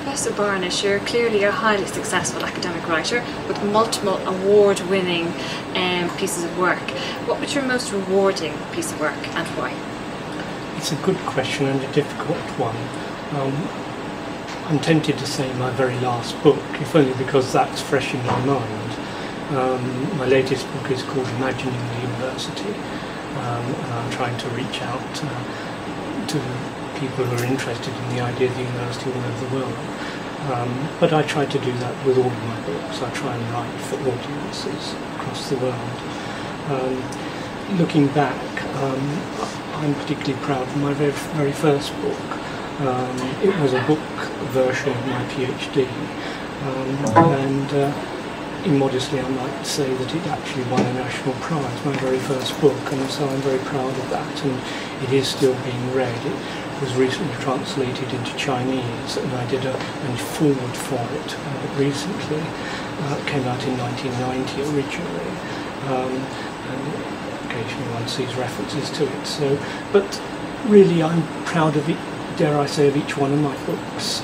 Professor Barnett, you're clearly a highly successful academic writer with multiple award-winning pieces of work. What was your most rewarding piece of work and why? It's a good question and a difficult one. I'm tempted to say my very last book, if only because that's fresh in my mind. My latest book is called Imagining the University, and I'm trying to reach out to people who are interested in the idea of the university all over the world. But I try to do that with all of my books. I try and write for audiences across the world. Looking back, I'm particularly proud of my very first book. It was a book version of my PhD, and immodestly I might say that it actually won a national prize, my very first book, and so I'm very proud of that, and it is still being read. It was recently translated into Chinese, and I did a foreword for it recently. It came out in 1990 originally, and occasionally one sees references to it. So, but really I'm proud of it, dare I say, of each one of my books.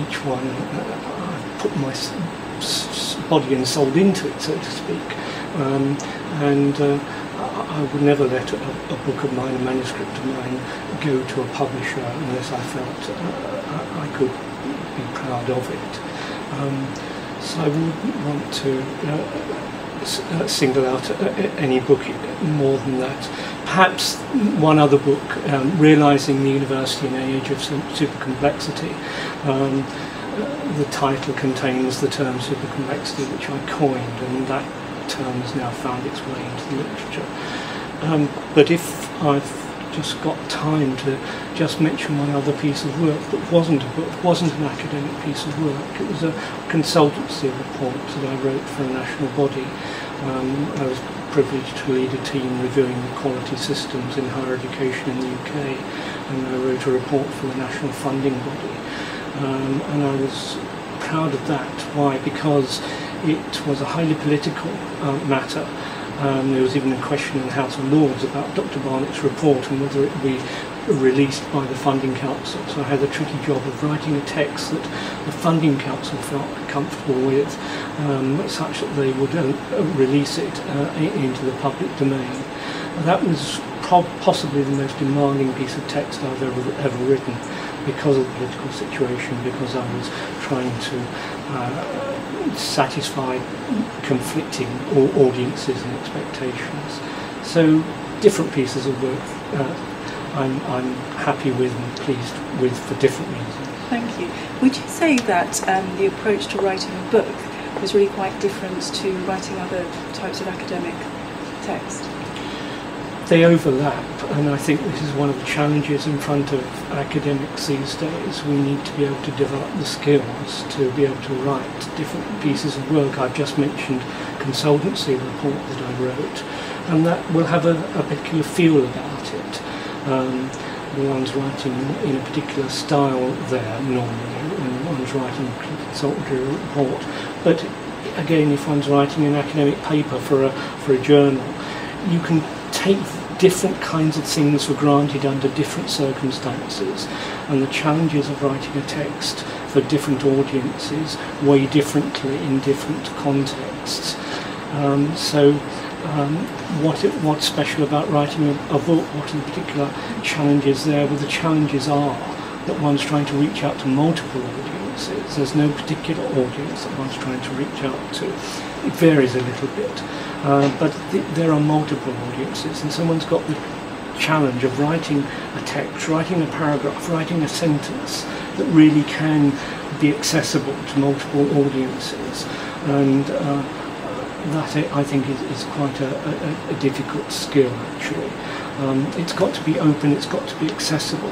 Each one I've put my body and soul into it, so to speak, and I would never let a book of mine, a manuscript of mine, go to a publisher unless I felt I could be proud of it. So I wouldn't want to single out any book more than that. Perhaps one other book, Realising the University in an Age of Super Complexity. The title contains the term supercomplexity, which I coined, and that term has now found its way into the literature. But if I've just got time to just mention one other piece of work that wasn't a book, wasn't an academic piece of work, it was a consultancy report that I wrote for a national body. I was privileged to lead a team reviewing the quality systems in higher education in the UK, and I wrote a report for the national funding body. And I was proud of that. Why? Because it was a highly political matter. There was even a question in the House of Lords about Dr. Barnett's report and whether it would be released by the Funding Council. So I had the tricky job of writing a text that the Funding Council felt comfortable with, such that they would release it into the public domain. And that was possibly the most demanding piece of text I've ever written, because of the political situation, because I was trying to satisfy conflicting audiences and expectations. So different pieces of work I'm happy with and pleased with for different reasons. Thank you. Would you say that the approach to writing a book was really quite different to writing other types of academic text? They overlap, and I think this is one of the challenges in front of academics these days. We need to be able to develop the skills to be able to write different pieces of work. I've just mentioned consultancy report that I wrote, and that will have a particular feel about it. One's writing in a particular style there normally, and one's writing a consultancy report. But again, if one's writing an academic paper for a journal, you can take different kinds of things for granted under different circumstances, and the challenges of writing a text for different audiences weigh differently in different contexts. What's special about writing a book? What are the particular challenges there? Well, the challenges are that one's trying to reach out to multiple audiences. There's no particular audience that one's trying to reach out to. It varies a little bit, but there are multiple audiences, and someone's got the challenge of writing a text, writing a paragraph, writing a sentence that really can be accessible to multiple audiences, and that I think is quite a difficult skill actually. It's got to be open, it's got to be accessible,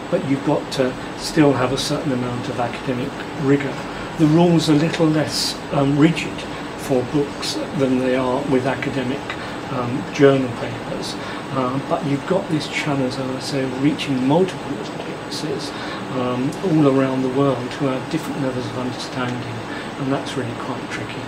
but you've got to still have a certain amount of academic rigour. The rules are a little less rigid for books than they are with academic journal papers, but you've got this challenge, as I say, of reaching multiple audiences all around the world who have different levels of understanding, and that's really quite tricky.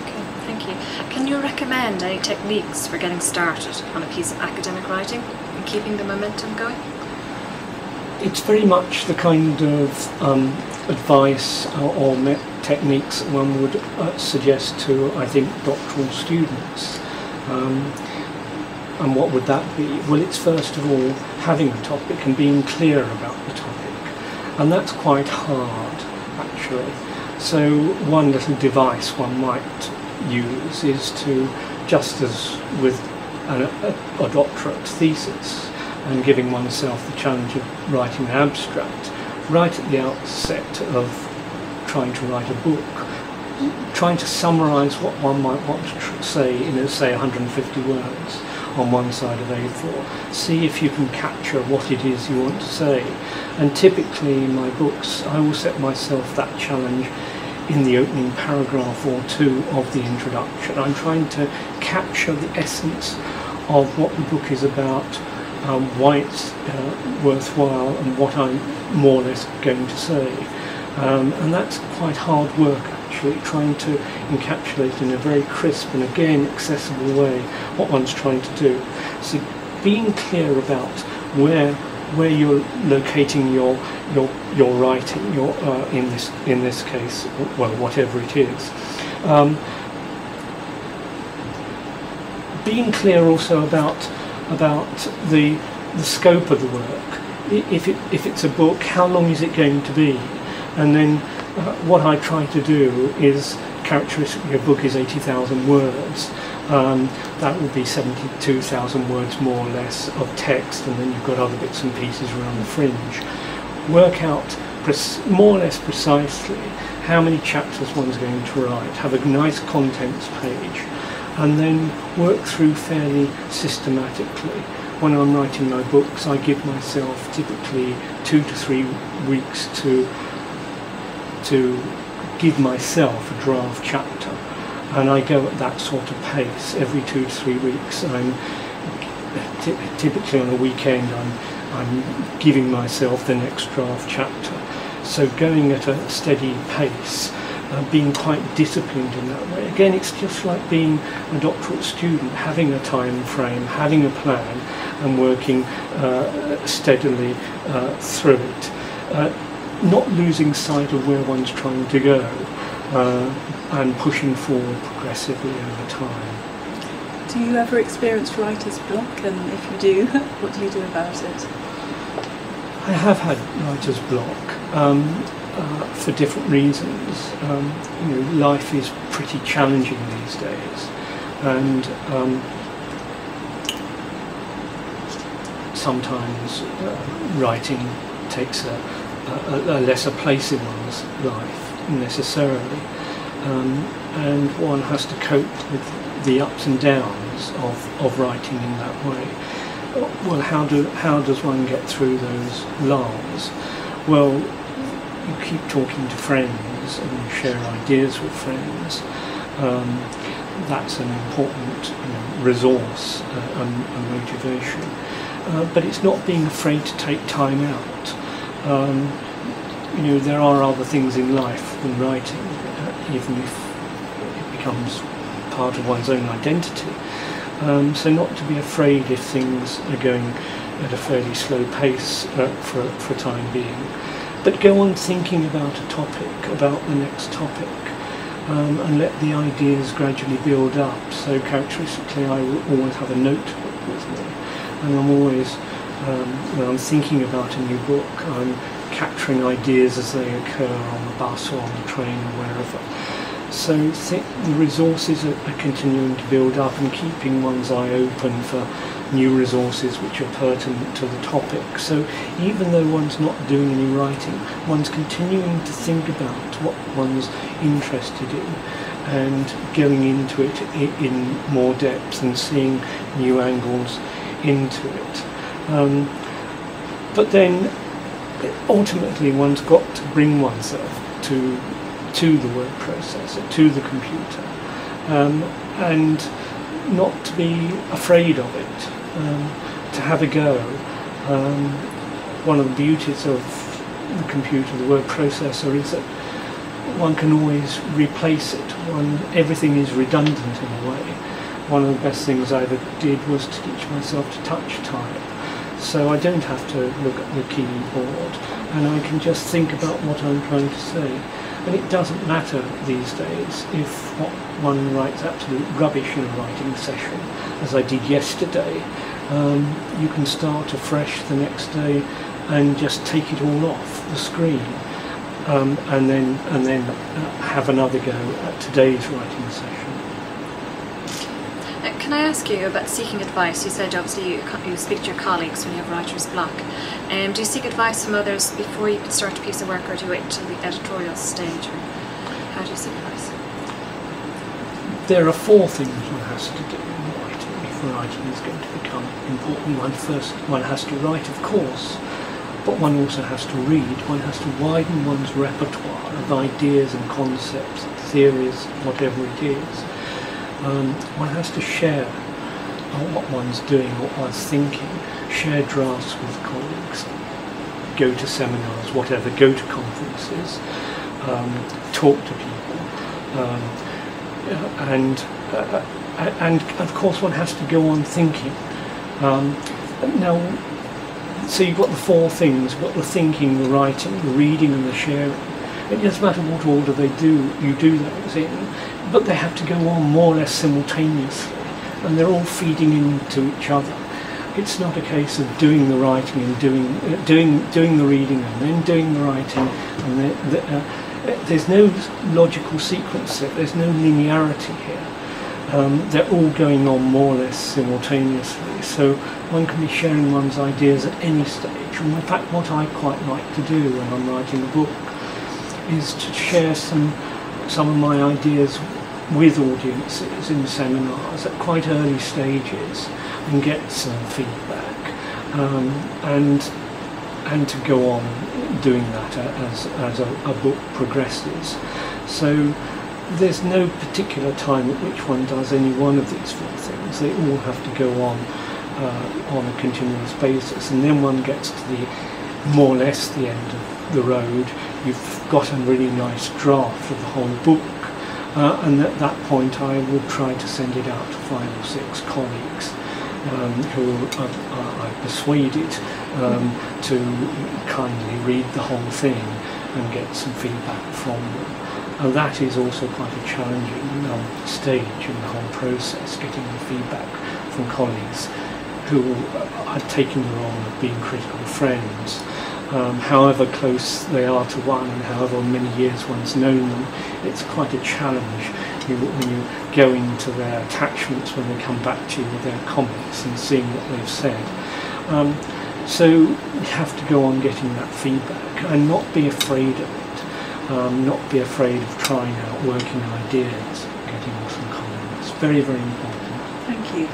Okay, thank you. Can you recommend any techniques for getting started on a piece of academic writing and keeping the momentum going? it's very much the kind of advice or techniques one would suggest to, I think, doctoral students. And what would that be? Well, it's first of all having a topic and being clear about the topic. And that's quite hard, actually. So one little device one might use is to, just as with a doctorate thesis and giving oneself the challenge of writing an abstract, right at the outset of trying to write a book, trying to summarise what one might want to say in, say, 150 words on one side of A4. See if you can capture what it is you want to say. And typically in my books I will set myself that challenge in the opening paragraph or two of the introduction. I'm trying to capture the essence of what the book is about, why it's worthwhile, and what I'm more or less going to say. And that's quite hard work, actually, trying to encapsulate in a very crisp and again accessible way what one's trying to do. So being clear about where you're locating your writing, in this case, well, whatever it is. Being clear also about the scope of the work. If it's a book, how long is it going to be? And then what I try to do is, characteristically, a book is 80,000 words. That would be 72,000 words more or less of text, and then you've got other bits and pieces around the fringe. Work out more or less precisely how many chapters one's going to write, have a nice contents page, and then work through fairly systematically. When I'm writing my books, I give myself typically 2 to 3 weeks to give myself a draft chapter, and I go at that sort of pace every 2 to 3 weeks. I'm typically on a weekend I'm giving myself the next draft chapter, so going at a steady pace, being quite disciplined in that way. Again, it's just like being a doctoral student, having a time frame, having a plan, and working steadily through it. Not losing sight of where one's trying to go, and pushing forward progressively over time. Do you ever experience writer's block, and if you do, what do you do about it? I have had writer's block for different reasons. Life is pretty challenging these days, and sometimes writing takes a lesser place in one's life necessarily, and one has to cope with the ups and downs of writing in that way. Well, how does one get through those lulls? Well, you keep talking to friends and you share ideas with friends. That's an important resource and motivation. But it's not being afraid to take time out. There are other things in life than writing, even if it becomes part of one's own identity. So not to be afraid if things are going at a fairly slow pace for a time being, but go on thinking about a topic, about the next topic, and let the ideas gradually build up. So characteristically, I will always have a notebook with me, and I'm always, when I'm thinking about a new book, I'm capturing ideas as they occur on the bus or on the train or wherever. So the resources are continuing to build up, and keeping one's eye open for new resources which are pertinent to the topic. So even though one's not doing any writing, one's continuing to think about what one's interested in and going into it in more depth and seeing new angles into it. But then ultimately one's got to bring oneself to the word processor, to the computer, and not to be afraid of it, to have a go. One of the beauties of the computer, the word processor, is that one can always replace it. Everything is redundant in a way. One of the best things I ever did was to teach myself to touch type. so I don't have to look at the keyboard, and I can just think about what I'm trying to say. And it doesn't matter these days if what one writes absolute rubbish in a writing session, as I did yesterday. You can start afresh the next day and just take it all off the screen, and then have another go at today's writing session. Can I ask you about seeking advice? You said obviously you speak to your colleagues when you have writer's block. Do you seek advice from others before you can start a piece of work, or do you wait until the editorial stage, or how do you seek advice? There are 4 things one has to do in writing if writing is going to become important. First, one has to write, of course, but one also has to read. One has to widen one's repertoire of ideas and concepts, theories, whatever it is. One has to share what one's doing, what one's thinking, share drafts with colleagues, go to seminars, whatever, go to conferences, talk to people, and of course one has to go on thinking. Now, so you've got the 4 things: you've got the thinking, the writing, the reading, and the sharing. It doesn't matter what order you do those in, but they have to go on more or less simultaneously, and they're all feeding into each other. It's not a case of doing the writing and doing the reading and then doing the writing, and there's no logical sequence there. There's no linearity here. They're all going on more or less simultaneously, so one can be sharing one's ideas at any stage. And in fact, what I quite like to do when I'm writing a book is to share some of my ideas with audiences in seminars at quite early stages and get some feedback, and to go on doing that as a book progresses. So there's no particular time at which one does any one of these 4 things. They all have to go on a continuous basis, and then one gets to the more or less the end of the road. You've got a really nice draft of the whole book, and at that point I would try to send it out to 5 or 6 colleagues who I persuaded to kindly read the whole thing and get some feedback from them. And that is also quite a challenging stage in the whole process, getting the feedback from colleagues who are taking the role of being critical friends. However close they are to one and however many years one's known them, it's quite a challenge when you go into their attachments when they come back to you with their comments and seeing what they've said. So you have to go on getting that feedback and not be afraid of it, not be afraid of trying out, working ideas, getting some comments. Very, very important. Thank you.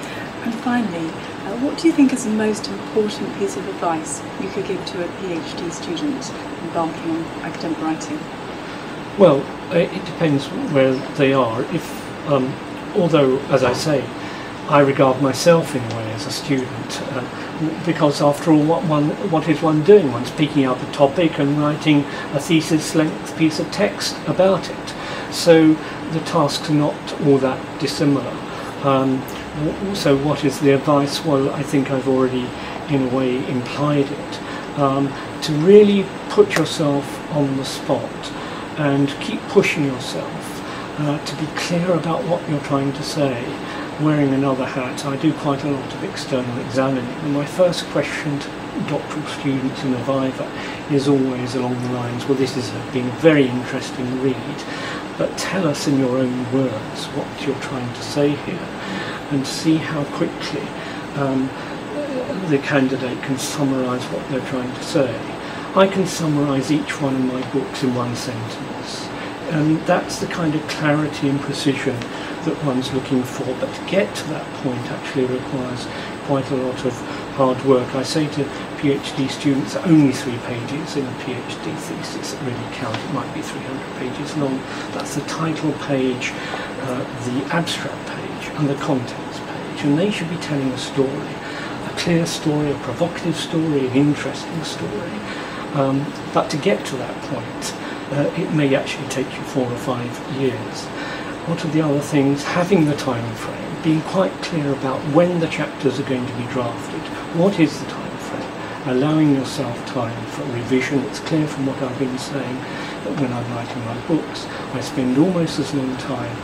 And finally, what do you think is the most important piece of advice you could give to a PhD student embarking on academic writing? Well, it depends where they are. Although, as I say, I regard myself in a way as a student, because after all, what is one doing? One's picking up a topic and writing a thesis-length piece of text about it. So the tasks are not all that dissimilar. So what is the advice? Well, I think I've already, in a way, implied it. To really put yourself on the spot and keep pushing yourself, to be clear about what you're trying to say. Wearing another hat, I do quite a lot of external examining, and my first question to doctoral students in a viva is always along the lines, well, this has been a very interesting read, but tell us in your own words what you're trying to say here, and see how quickly the candidate can summarise what they're trying to say. I can summarise each one of my books in 1 sentence, and that's the kind of clarity and precision that one's looking for, but to get to that point actually requires quite a lot of hard work. I say to PhD students, only 3 pages in a PhD thesis that really count. It might be 300 pages long. That's the title page, the abstract page, and the contents page, and they should be telling a story, a clear story, a provocative story, an interesting story. But to get to that point, it may actually take you 4 or 5 years. What are the other things? Having the time frame, being quite clear about when the chapters are going to be drafted. What is the time frame? allowing yourself time for revision. It's clear from what I've been saying that when I'm writing my books, I spend almost as long time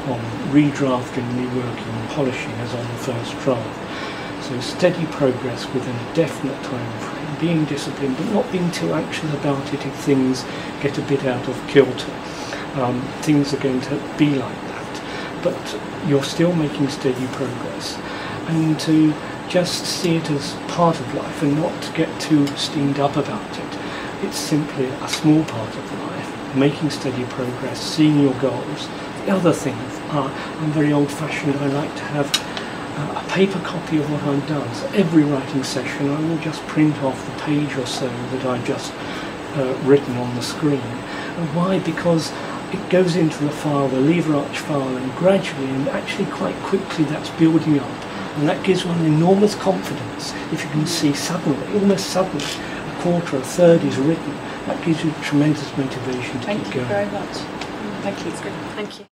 on redrafting, reworking and polishing as on the first draft. So steady progress within a definite time frame, being disciplined but not being too anxious about it if things get a bit out of kilter. Things are going to be like that, but you're still making steady progress, and to just see it as part of life and not get too steamed up about it. It's simply a small part of life, making steady progress, seeing your goals. The other things are, I'm very old-fashioned, I like to have a paper copy of what I've done. So every writing session I will just print off the page or so that I've just written on the screen. And why? Because it goes into the file, the lever arch file, and gradually and actually quite quickly that's building up. And that gives one enormous confidence if you can see suddenly, almost suddenly, a quarter, a third is written. That gives you tremendous motivation to keep going. Thank you very much. Thank you. Thank you.